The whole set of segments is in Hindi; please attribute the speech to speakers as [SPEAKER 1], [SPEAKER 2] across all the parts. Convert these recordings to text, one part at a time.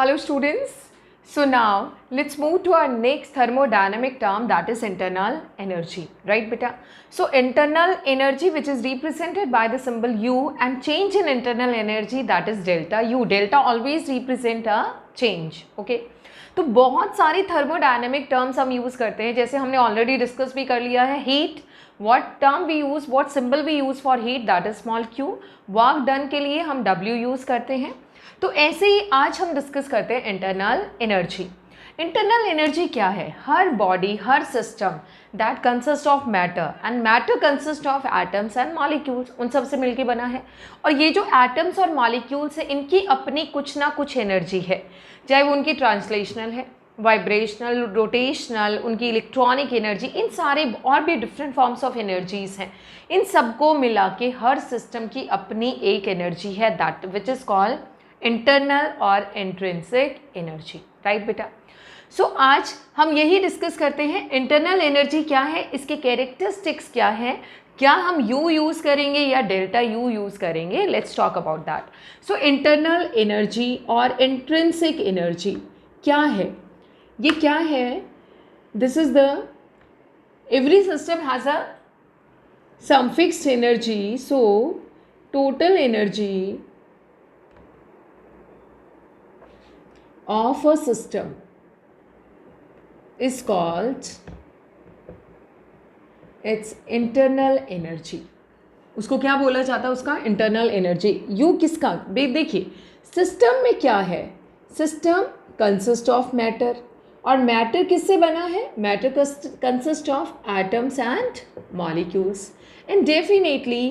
[SPEAKER 1] Hello students. So now let's move to our next thermodynamic term, that is internal energy. Right beta? So internal energy which is represented by the symbol U and change in internal energy that is delta U. Delta always represent a change. Okay. तो बहुत सारी थर्मोडायनेमिक टर्म्स हम यूज़ करते हैं, जैसे हमने ऑलरेडी डिस्कस भी कर लिया है. Heat, what term we use, what symbol we use for heat, that is small q. Work done के लिए हम W यूज़ करते हैं. तो ऐसे ही आज हम डिस्कस करते हैं इंटरनल एनर्जी. इंटरनल एनर्जी क्या है? हर बॉडी, हर system that consist of matter and matter consist of atoms and molecules, उन सब से मिलके बना है. और ये जो एटम्स और मॉलिक्यूल्स है इनकी अपनी कुछ ना कुछ एनर्जी है, चाहे वो उनकी ट्रांसलेशनल है, वाइब्रेशनल, रोटेशनल, उनकी इलेक्ट्रॉनिक एनर्जी, इन सारे और भी डिफरेंट फॉर्म्स ऑफ एनर्जीज हैं. इन सबको मिला के हर सिस्टम की अपनी एक एनर्जी है, that which is called internal और इंट्रिंसिक एनर्जी. राइट बेटा? सो आज हम यही डिस्कस करते हैं इंटरनल एनर्जी क्या है, इसके कैरेक्टरिस्टिक्स क्या है, क्या हम U यूज़ करेंगे या डेल्टा U यूज़ करेंगे. Let's talk about that. So internal energy और इंट्रिंसिक एनर्जी क्या है, ये क्या है? This is the every system has a some fixed energy. So total energy of a system is called its internal energy. उसको क्या बोला जाता है? उसका इंटरनल एनर्जी. यू किसका? देखिए सिस्टम में क्या है, सिस्टम कंसिस्ट ऑफ मैटर, और मैटर किससे बना है? Matter consist of atoms and molecules. And definitely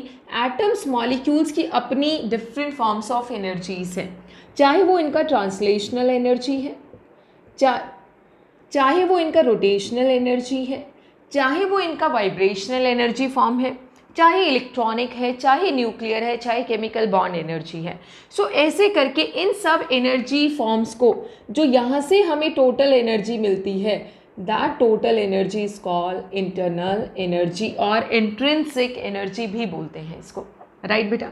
[SPEAKER 1] atoms molecules की अपनी डिफरेंट फॉर्म्स ऑफ एनर्जीज हैं, चाहे वो इनका ट्रांसलेशनल एनर्जी है, चाहे वो इनका रोटेशनल एनर्जी है, चाहे वो इनका वाइब्रेशनल एनर्जी फॉर्म है, चाहे इलेक्ट्रॉनिक है, चाहे न्यूक्लियर है, चाहे केमिकल बॉन्ड एनर्जी है. सो ऐसे करके इन सब एनर्जी फॉर्म्स को जो यहाँ से हमें टोटल एनर्जी मिलती है, that total energy is called internal energy, और इंट्रिंसिक एनर्जी भी बोलते हैं इसको. राइट बेटा?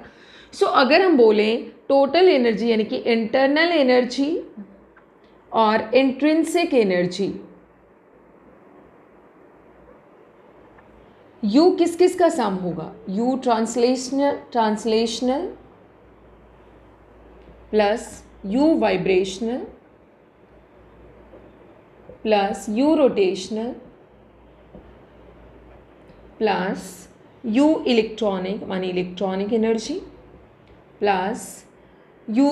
[SPEAKER 1] सो अगर हम बोलें टोटल एनर्जी यानी कि इंटरनल एनर्जी और इंट्रिंसिक एनर्जी, यू किस किस का सम होगा? U translational plus U vibrational plus U rotational plus U electronic मानी electronic energy plus U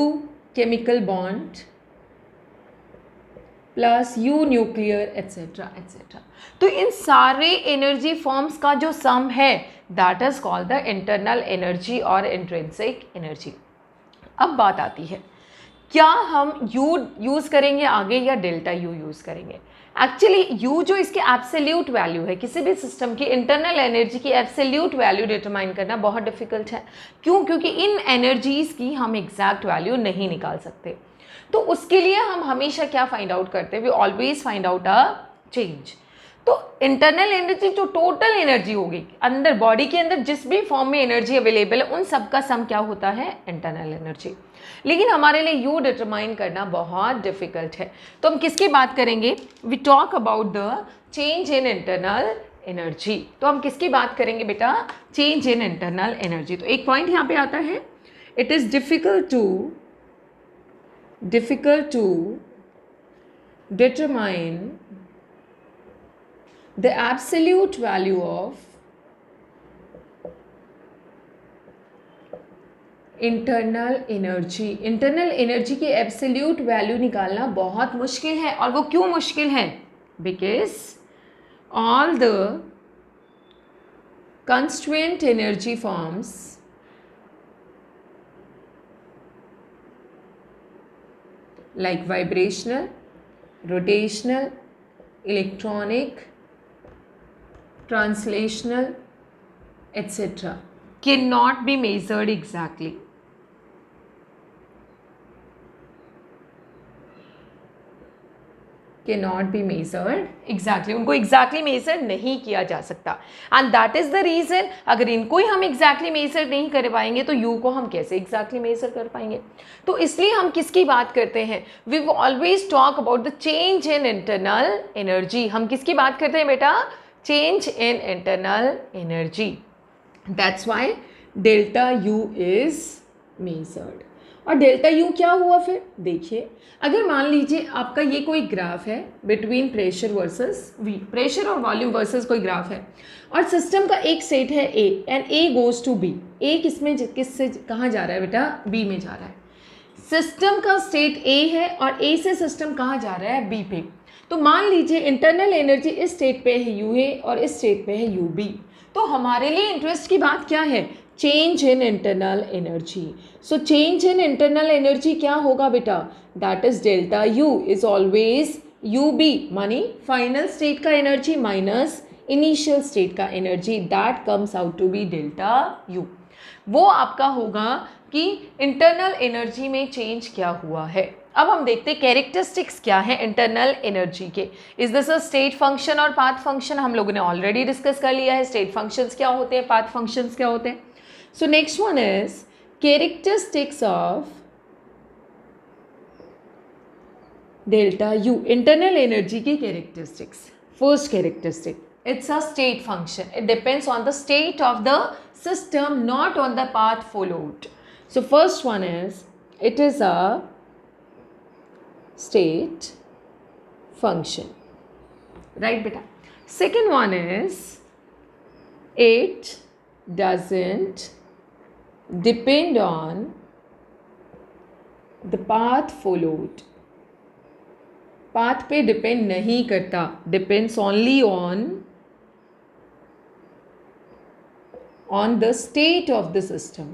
[SPEAKER 1] chemical bond plus U nuclear etcetera etcetera. तो इन सारे एनर्जी फॉर्म्स का जो सम है that is called the internal energy और इंट्रिंसिक एनर्जी. अब बात आती है, क्या हम U यूज़ करेंगे आगे या डेल्टा U यूज़ करेंगे? एक्चुअली U जो इसके एब्सोल्यूट वैल्यू है, किसी भी सिस्टम की इंटरनल एनर्जी की एब्सोल्यूट वैल्यू डिटरमाइन करना बहुत डिफिकल्ट है. क्यों? क्योंकि इन एनर्जीज़ की हम एग्जैक्ट वैल्यू नहीं निकाल सकते. तो उसके लिए हम हमेशा क्या फाइंड आउट करते हैं? We always find out a change. तो इंटरनल एनर्जी जो टोटल एनर्जी होगी अंदर बॉडी के अंदर जिस भी फॉर्म में एनर्जी अवेलेबल है उन सब का सम क्या होता है? Internal energy. लेकिन हमारे लिए यू डिटरमाइन करना बहुत डिफिकल्ट है. तो हम किसकी बात करेंगे? We talk about the change in internal energy. तो हम किसकी बात करेंगे बेटा? Change in internal energy. तो एक पॉइंट यहाँ पे आता है, it is difficult to determine the absolute value of internal energy. Internal energy की एब्सोल्यूट वैल्यू निकालना बहुत मुश्किल है. और वो क्यों मुश्किल है? Because all the constraint energy forms like vibrational, rotational, electronic, translational, etc. cannot be measured exactly. के नॉट बी मेजर्ड एग्जैक्टली, उनको एग्जैक्टली मेजर नहीं किया जा सकता and that is the reason, अगर इनको ही हम एग्जैक्टली मेजर नहीं कर पाएंगे तो यू को हम कैसे एग्जैक्टली मेजर कर पाएंगे। तो इसलिए हम किसकी बात करते हैं, we always talk about the change in internal energy. हम किसकी बात करते हैं बेटा, change in internal energy, that's why delta U is measured. और डेल्टा यू क्या हुआ फिर देखिए, अगर मान लीजिए आपका ये कोई ग्राफ है between pressure versus V, pressure और वॉल्यूम वर्सेस कोई ग्राफ है और सिस्टम का एक स्टेट है A and A goes to B, A किसमें किससे कहाँ जा रहा है बेटा, बी में जा रहा है। सिस्टम का स्टेट ए है और ए से सिस्टम कहाँ जा रहा है, बी पे। तो मान लीजिए इंटरनल एनर्जी इस स्टेट पे है यू ए और इस स्टेट पे है यू बी, तो हमारे लिए इंटरेस्ट की बात क्या है, change in internal energy. So change in internal energy क्या होगा बेटा, that is delta U is always U B, मानी फाइनल स्टेट का एनर्जी माइनस इनिशियल स्टेट का energy, that comes out to be delta U. वो आपका होगा कि इंटरनल एनर्जी में चेंज क्या हुआ है। अब हम देखते हैं कैरेक्टरिस्टिक्स क्या है इंटरनल एनर्जी के। Is this a state function और पाथ फंक्शन, हम लोगों ने ऑलरेडी डिस्कस कर लिया है, स्टेट फंक्शंस क्या होते हैं, पाथ फंक्शंस क्या होते हैं। So next one is characteristics of delta U, internal energy की characteristics. First characteristic, it's a state function, it depends on the state of the system, not on the path followed. So first one is it is a state function, right beta. Second one is it doesn't depend on the path followed, path पे डिपेंड नहीं करता, depends only on the state of the system,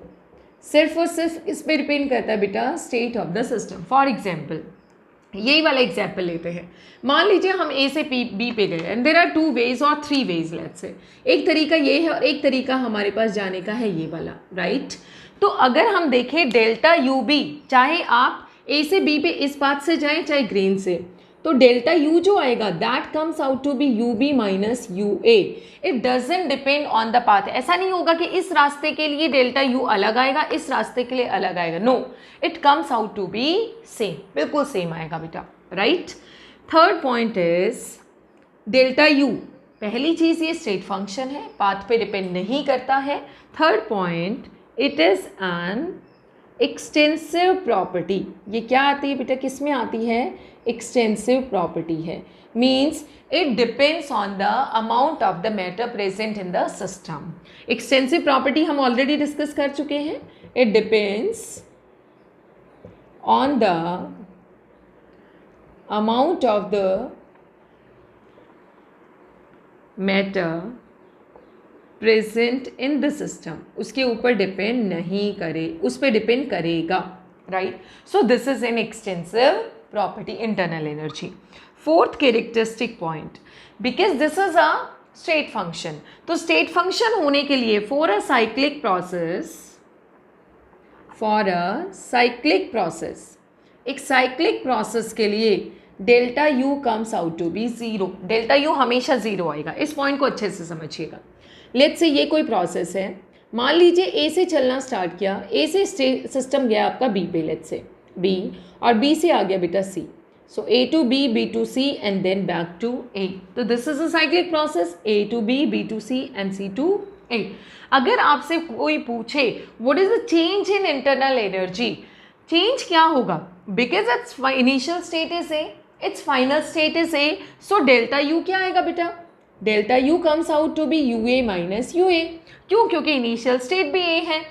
[SPEAKER 1] सिर्फ और सिर्फ इस पे डिपेंड करता है बेटा, state of the system. For example यही वाला एग्जाम्पल लेते हैं, मान लीजिए हम ए से बी पे गए एंड देर आर 2 वेज और 3 वेज लेट्स से, एक तरीका ये है और एक तरीका हमारे पास जाने का है ये वाला, राइट। तो अगर हम देखें डेल्टा यू बी, चाहे आप ए से बी पे इस पाथ से जाएं चाहे ग्रीन से, तो डेल्टा यू जो आएगा that comes out to be U B minus U A. It doesn't depend on the path, ऐसा नहीं होगा कि इस रास्ते के लिए डेल्टा यू अलग आएगा इस रास्ते के लिए अलग आएगा, no, it comes out to be same, बिल्कुल सेम आएगा बेटा, right. Third point is delta U, पहली चीज ये स्टेट फंक्शन है, पाथ पे डिपेंड नहीं करता है। Third point, it is an extensive property, ये क्या आती है बेटा, किस में आती है, एक्सटेंसिव प्रॉपर्टी है, means it depends on the amount of the matter present in the system. Extensive property हम ऑलरेडी डिस्कस कर चुके हैं, it depends on the amount of the matter present in the system, उसके ऊपर डिपेंड नहीं करे, उस पर डिपेंड करेगा, right. So this is an extensive property internal energy. Fourth characteristic point, because this is a state function, तो स्टेट फंक्शन होने के लिए फॉर अ साइक्लिक प्रोसेस, एक साइक्लिक प्रोसेस के लिए delta U comes out to be zero, delta U हमेशा जीरो आएगा, इस पॉइंट को अच्छे से समझिएगा। लेट्स से ये कोई प्रोसेस है, मान लीजिए ए से चलना स्टार्ट किया, ए से सिस्टम गया आपका बी पे, लेट्स से बी, और बी से आ गया बेटा C, so A to B, B to C and then back to A, तो this is a cyclic process, A to B to C and C to A. अगर आपसे कोई पूछे what is the change in internal energy, change क्या होगा, because its initial state is A, its final state is A, so delta U क्या आएगा बेटा, delta U comes out to be you A minus U ए, क्यों, क्योंकि इनिशियल स्टेट भी ए है।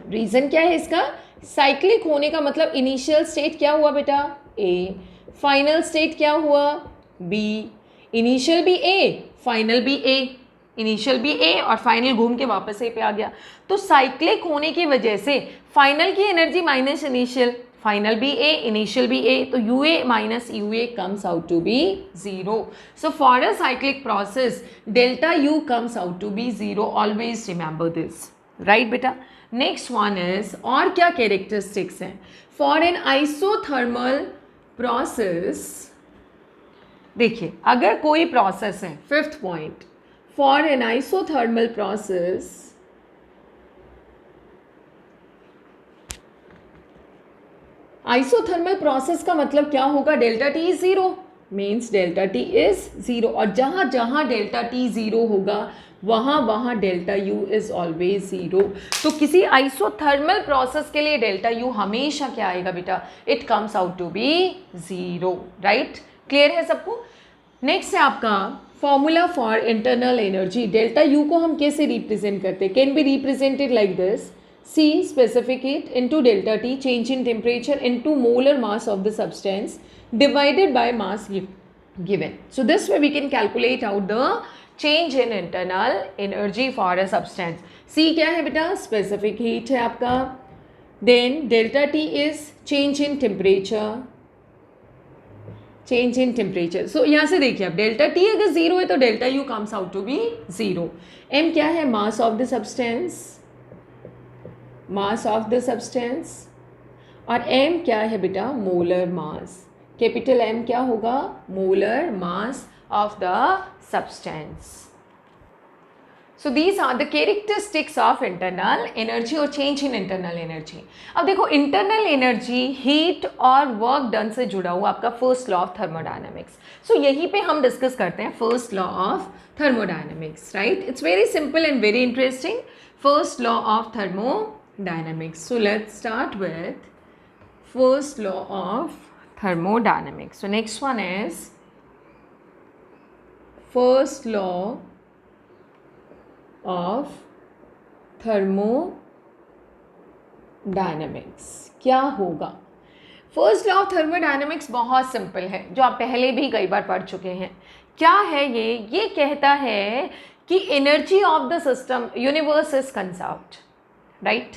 [SPEAKER 1] रीजन क्या है इसका, साइक्लिक होने का मतलब इनिशियल स्टेट क्या हुआ बेटा, ए, फाइनल स्टेट क्या हुआ, बी, इनिशियल भी ए फाइनल भी ए, इनिशियल भी ए और फाइनल घूम के वापस ए पे आ गया, तो साइक्लिक होने की वजह से फाइनल की एनर्जी माइनस इनिशियल, फाइनल भी ए इनिशियल भी ए, तो U A minus U A comes out to be zero. So for a cyclic process delta U comes out to be zero, always remember this, right बेटा। नेक्स्ट वन इज, और क्या कैरेक्टरिस्टिक्स हैं, फॉर एन आइसोथर्मल प्रोसेस देखिए अगर कोई प्रोसेस है, fifth point, for an isothermal process, isothermal process का मतलब क्या होगा, delta T is zero, means delta T is zero, और जहाँ जहाँ डेल्टा टी जीरो होगा वहाँ वहाँ delta U is always zero. तो किसी आइसोथर्मल प्रोसेस के लिए डेल्टा यू हमेशा क्या आएगा बेटा, it comes out to be zero, right. Clear है सबको। नेक्स्ट है आपका formula for internal energy. Delta U को हम कैसे रिप्रेजेंट करते हैं, can be represented like this, C specific heat into delta T, change in temperature into molar mass of the substance divided by mass given. So this way we can calculate out the change in internal energy for a substance. C क्या है बेटा, specific heat है आपका, then delta T is change in temperature, change in temperature. So यहाँ से देखिए अब डेल्टा टी अगर जीरो है तो delta U comes out to be zero. M क्या है, mass of the substance, mass of the substance, और एम क्या है बेटा, मोलर मास। कैपिटल एम क्या होगा, molar mass of the substance. So these are the characteristics of internal energy और चेंज इन इंटरनल एनर्जी। अब देखो इंटरनल एनर्जी हीट और वर्क डन से जुड़ा हुआ आपका first law of thermodynamics. So यहीं पे हम डिस्कस करते हैं first law of thermodynamics, right. It's very simple and very interesting, first law of thermodynamics. So let's start with first law of thermodynamics. So next one is first law of thermodynamics। क्या होगा फर्स्ट लॉ ऑफ थर्मोडायनेमिक्स, बहुत सिंपल है, जो आप पहले भी कई बार पढ़ चुके हैं। क्या है ये कहता है कि energy of the system universe is conserved, right.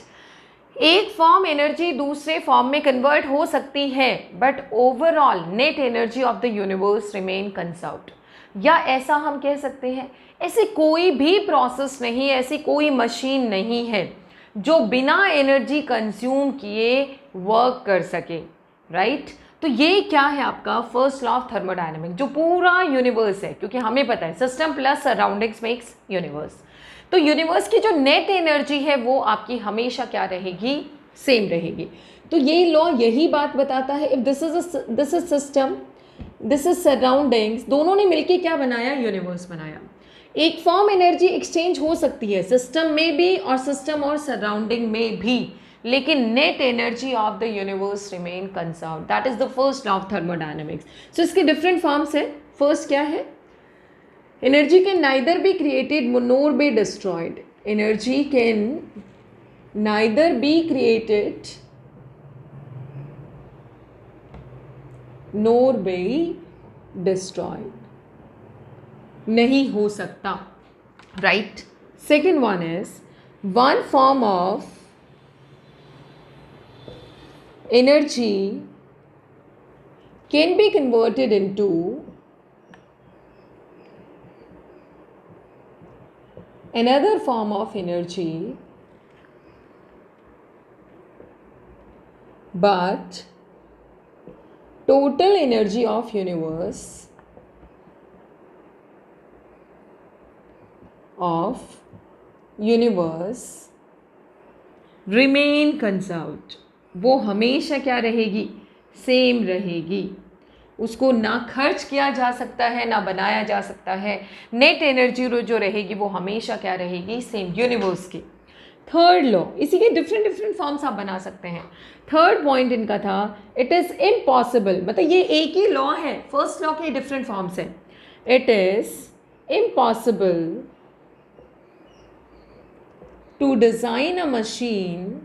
[SPEAKER 1] एक फॉर्म एनर्जी दूसरे फॉर्म में कन्वर्ट हो सकती है, but overall net energy of the universe remain conserved. या ऐसा हम कह सकते हैं, ऐसी कोई भी प्रोसेस नहीं, ऐसी कोई मशीन नहीं है जो बिना एनर्जी कंज्यूम किए वर्क कर सके, राइट। तो ये क्या है आपका फर्स्ट लॉ ऑफ थर्मोडायनेमिक, जो पूरा यूनिवर्स है, क्योंकि हमें पता है system plus surroundings makes universe. तो यूनिवर्स की जो नेट एनर्जी है वो आपकी हमेशा क्या रहेगी, सेम रहेगी। तो ये लॉ यही बात बताता है, if this is system, this is surroundings, दोनों ने मिलके क्या बनाया, यूनिवर्स बनाया। एक फॉर्म एनर्जी एक्सचेंज हो सकती है सिस्टम में भी और सिस्टम और सराउंडिंग में भी, लेकिन net energy of the universe remain conserved. That is the first law of thermodynamics. So इसके डिफरेंट फॉर्म्स है। फर्स्ट क्या है, energy can neither be created nor be destroyed. Energy can neither be created nor be destroyed. नहीं हो सकता, right? Second one is one form of energy can be converted into another form of energy, but total energy of universe remain conserved। वो हमेशा क्या रहेगी, सेम रहेगी। उसको ना खर्च किया जा सकता है, ना बनाया जा सकता है। नेट एनर्जी जो रहेगी वो हमेशा क्या रहेगी, सेम, यूनिवर्स की। थर्ड लॉ, इसी के डिफरेंट फॉर्म्स आप बना सकते हैं। थर्ड पॉइंट इनका था, इट इज़ इम्पॉसिबल, मतलब ये एक ही लॉ है, फर्स्ट लॉ के डिफरेंट फॉर्म्स है। It is impossible to design a machine,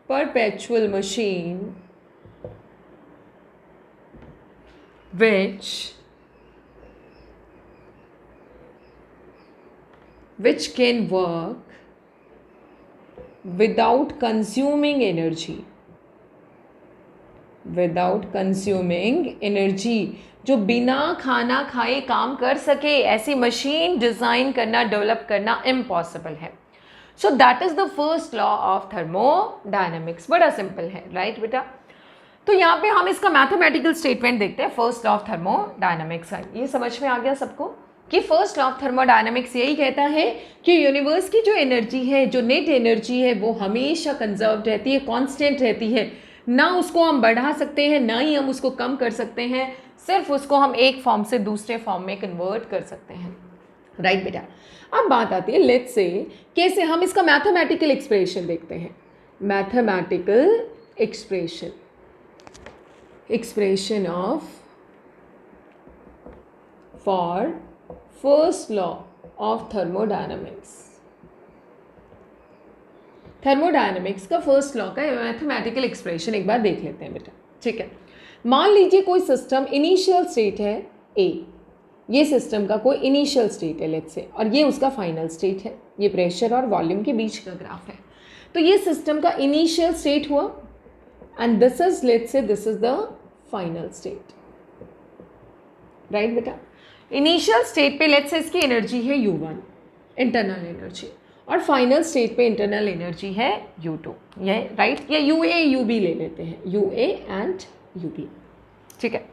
[SPEAKER 1] perpetual machine which can work without consuming energy, जो बिना खाना खाए काम कर सके, ऐसी मशीन डिज़ाइन करना, डेवलप करना इम्पॉसिबल है। So that is the first law of thermodynamics. बड़ा सिंपल है, राइट बेटा। तो यहाँ पे हम इसका मैथमेटिकल स्टेटमेंट देखते हैं, फर्स्ट लॉ ऑफ थर्मोडायनामिक्स। ये समझ में आ गया सबको कि फर्स्ट लॉ ऑफ थर्मोडायनामिक्स यही कहता है कि यूनिवर्स की जो एनर्जी है, जो नेट एनर्जी है, वो हमेशा कंजर्व रहती है, कांस्टेंट रहती है। ना उसको हम बढ़ा सकते हैं, ना ही हम उसको कम कर सकते हैं, सिर्फ उसको हम एक फॉर्म से दूसरे फॉर्म में कन्वर्ट कर सकते हैं। राइट बेटा, अब बात आती है लेट्स से कैसे हम इसका मैथमेटिकल एक्सप्रेशन देखते हैं। Mathematical expression of for first law of thermodynamics। Thermodynamics का फर्स्ट लॉ का मैथमेटिकल एक्सप्रेशन एक बार देख लेते हैं बेटा। ठीक है, मान लीजिए कोई सिस्टम इनिशियल स्टेट है ए, ये सिस्टम का कोई इनिशियल स्टेट है लेट्स से, और ये उसका फाइनल स्टेट है। ये प्रेशर और वॉल्यूम के बीच का ग्राफ है। तो ये सिस्टम का इनिशियल स्टेट हुआ and this is, let's say this is the final state, right बेटा। इनिशियल स्टेट पे लेट्स से इसकी एनर्जी है U1 इंटरनल एनर्जी, और फाइनल स्टेट पे इंटरनल एनर्जी है U2, ये राइट, या UA UB ले लेते हैं, UA एंड UB। ठीक है,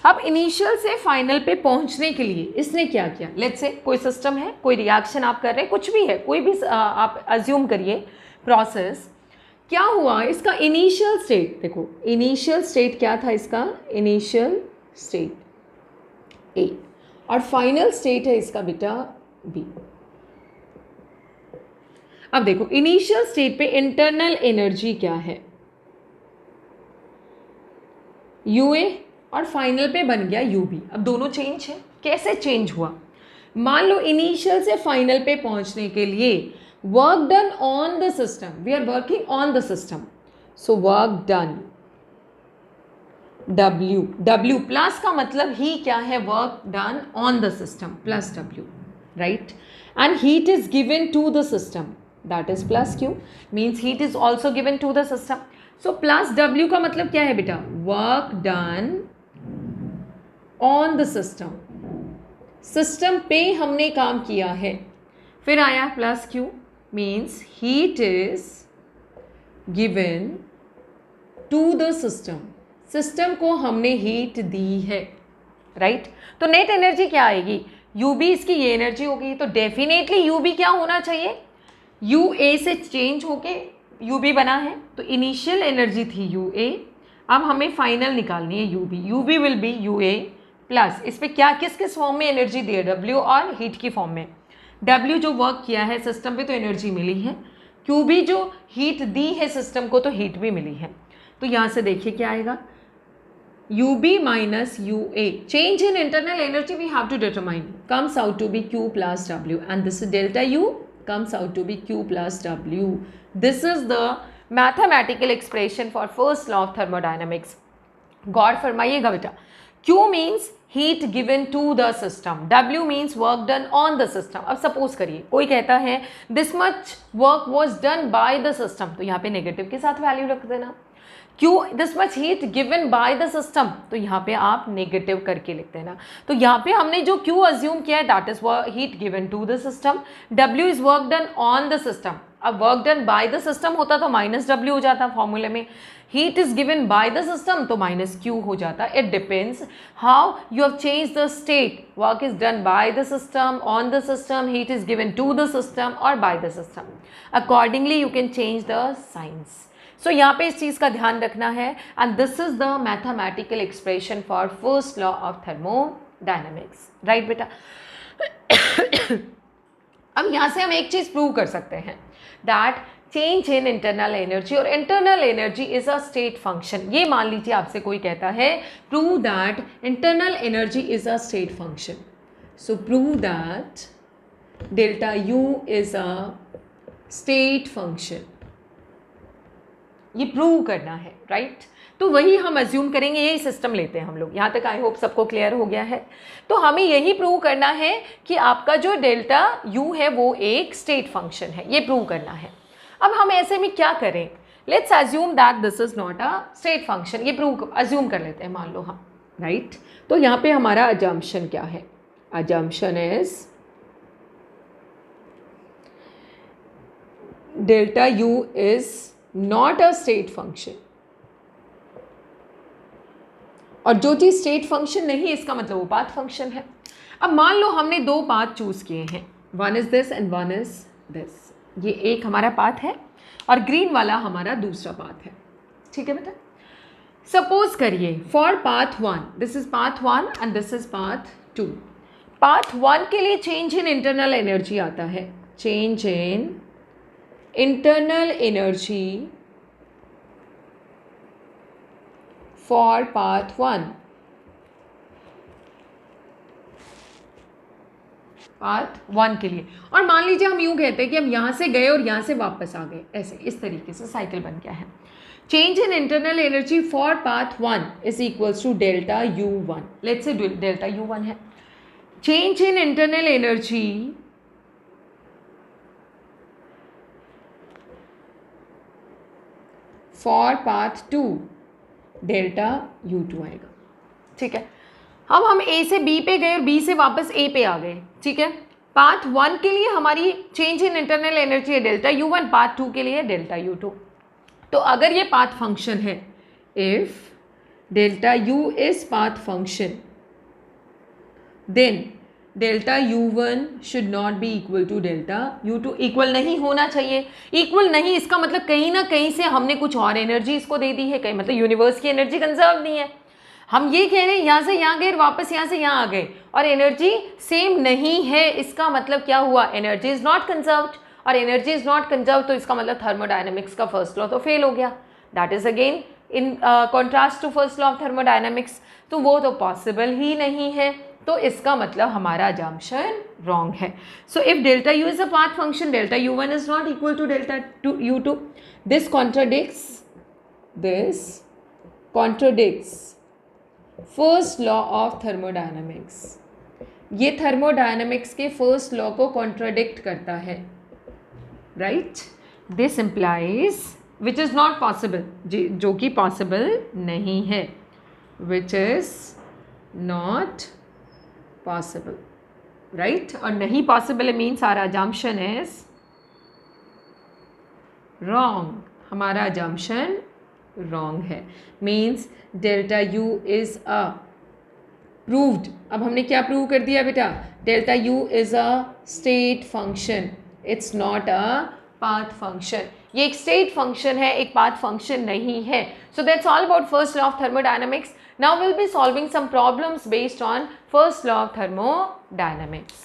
[SPEAKER 1] अब इनिशियल से फाइनल पे पहुंचने के लिए इसने क्या किया। लेट्स से कोई सिस्टम है, कोई रिएक्शन आप कर रहे हैं, कुछ भी है, कोई भी आप अज्यूम करिए प्रोसेस। क्या हुआ, इसका इनिशियल स्टेट देखो, इनिशियल स्टेट क्या था इसका, इनिशियल स्टेट ए, और फाइनल स्टेट है इसका बेटा बी। अब देखो इनिशियल स्टेट पे इंटरनल एनर्जी क्या है, यूए, और फाइनल पे बन गया यूबी। अब दोनों चेंज है, कैसे चेंज हुआ। मान लो इनिशियल से फाइनल पे पहुंचने के लिए work done on the system, we are working on the system, so work done W plus का मतलब ही क्या है, work done on the system plus W, right, and heat is given to the system, that is plus Q, means heat is also given to the system, so plus W का मतलब क्या है बेटा, work done on the system, system पे हमने काम किया है। फिर आया plus Q, means heat is given to the system, system को हमने हीट दी है, राइट। तो नेट एनर्जी क्या आएगी, UB इसकी ये एनर्जी होगी, तो डेफिनेटली UB क्या होना चाहिए, UA से चेंज होके UB बना है, तो इनिशियल एनर्जी थी UA, अब हमें फाइनल निकालनी है UB will be UA plus, इस पर क्या किस किस फॉर्म में एनर्जी दी है, W और हीट की फॉर्म में। W जो वर्क किया है सिस्टम पे तो एनर्जी मिली है, QB जो हीट दी है सिस्टम को तो हीट भी मिली है। तो यहाँ से देखिए क्या आएगा, UB minus UA, change in internal energy we have to determine, comes out to be Q plus W, and this delta U comes out to be Q plus W। This is the mathematical expression for first law of thermodynamics. गौर फरमाइएगा बेटा, Q means heat given to the system, W means work done on the system। अब सपोज करिए कोई कहता है this much work was done by the system, तो यहाँ पे नेगेटिव के साथ वैल्यू रख देना। Q this much heat given by the system, तो यहाँ पे आप नेगेटिव करके लिख देना। तो यहाँ पे हमने जो Q अज्यूम किया है that is heat given to the system, W is work done on the system। अब work done by the system होता तो माइनस W हो जाता फॉर्मूले में, heat is given by the system तो माइनस Q हो जाता। It depends how you have change the state, work is done by the system, on the system, heat is given to the system और by the system. Accordingly you can change the science. So यहाँ पे इस चीज़ का ध्यान रखना है, and this is the mathematical expression for first law of thermodynamics, right बेटा। अब यहाँ से हम एक चीज़ प्रूव कर सकते हैं that change in internal energy, और internal energy is a state function. ये मान लीजिए आपसे कोई कहता है prove that internal energy is a state function, so prove that delta U is a state function, ये प्रूव करना है, राइट। तो वही हम अज्यूम करेंगे, यही सिस्टम लेते हैं हम लोग। यहाँ तक आई होप सबको क्लियर हो गया है। तो हमें यही प्रूव करना है कि आपका जो डेल्टा U है वो एक स्टेट फंक्शन है, ये प्रूव करना है। अब हम ऐसे में क्या करें, let's assume that this is not a state function, ये प्रूव अज्यूम कर लेते हैं मान लो हम, राइट। तो यहाँ पे हमारा अजम्पशन क्या है, assumption is delta U is not a state function, और जो चीज़ स्टेट फंक्शन नहीं, इसका मतलब वो पाथ फंक्शन है। अब मान लो हमने दो पाथ चूज़ किए हैं, one is this and one is this. ये एक हमारा पाथ है और ग्रीन वाला हमारा दूसरा पाथ है, ठीक है बेटा। सपोज करिए for path one, this is path one and this is path two. Path one के लिए चेंज इन इंटरनल एनर्जी आता है, change in internal energy for path one, path one के लिए। और मान लीजिए हम यूं कहते हैं कि हम यहां से गए और यहां से वापस आ गए, ऐसे इस तरीके से साइकिल बन गया है। Change in internal energy for path one is equals to delta U one. Let's say delta U one है। Change in internal energy for path two, delta U two आएगा, ठीक है। अब हम ए से बी पे गए और बी से वापस ए पे आ गए, ठीक है। पाथ वन के लिए हमारी चेंज इन इंटरनल एनर्जी है delta U one, path two के लिए डेल्टा यू टू। तो अगर ये पाथ फंक्शन है, if delta U is path function, then delta U one should not be equal to delta U two. Equal नहीं होना चाहिए। इक्वल नहीं, इसका मतलब कहीं ना कहीं से हमने कुछ और एनर्जी इसको दे दी है, कहीं मतलब यूनिवर्स की एनर्जी कंजर्व नहीं है। हम ये कह रहे हैं यहाँ से यहाँ गए, वापस यहाँ से यहाँ आ गए और एनर्जी सेम नहीं है, इसका मतलब क्या हुआ, एनर्जी इज नॉट कंजर्व्ड। और एनर्जी इज नॉट कंजर्व, तो इसका मतलब थर्मोडायनेमिक्स का फर्स्ट लॉ तो फेल हो गया। That is again in contrast to first law of thermodynamics, तो वो तो पॉसिबल ही नहीं है। तो इसका मतलब हमारा अजम्पशन रॉन्ग है। So if delta U is a path function, delta U one is not equal to delta U two. This contradicts first law of thermodynamics. ये थर्मोडायनेमिक्स के फर्स्ट लॉ को कॉन्ट्रडिक्ट करता है, right. This implies which is not possible, जो कि पॉसिबल नहीं है, which is not possible, right. और नहीं possible means our assumption is wrong, हमारा अजम्पशन रॉन्ग है। Means delta U is a proved. अब हमने क्या प्रूव कर दिया बेटा, delta U is a state function, it's not a path function. ये एक स्टेट फंक्शन है, एक पाथ फंक्शन नहीं है। So that's all about first law of thermodynamics. Now we'll be solving some problems based on first law of thermodynamics.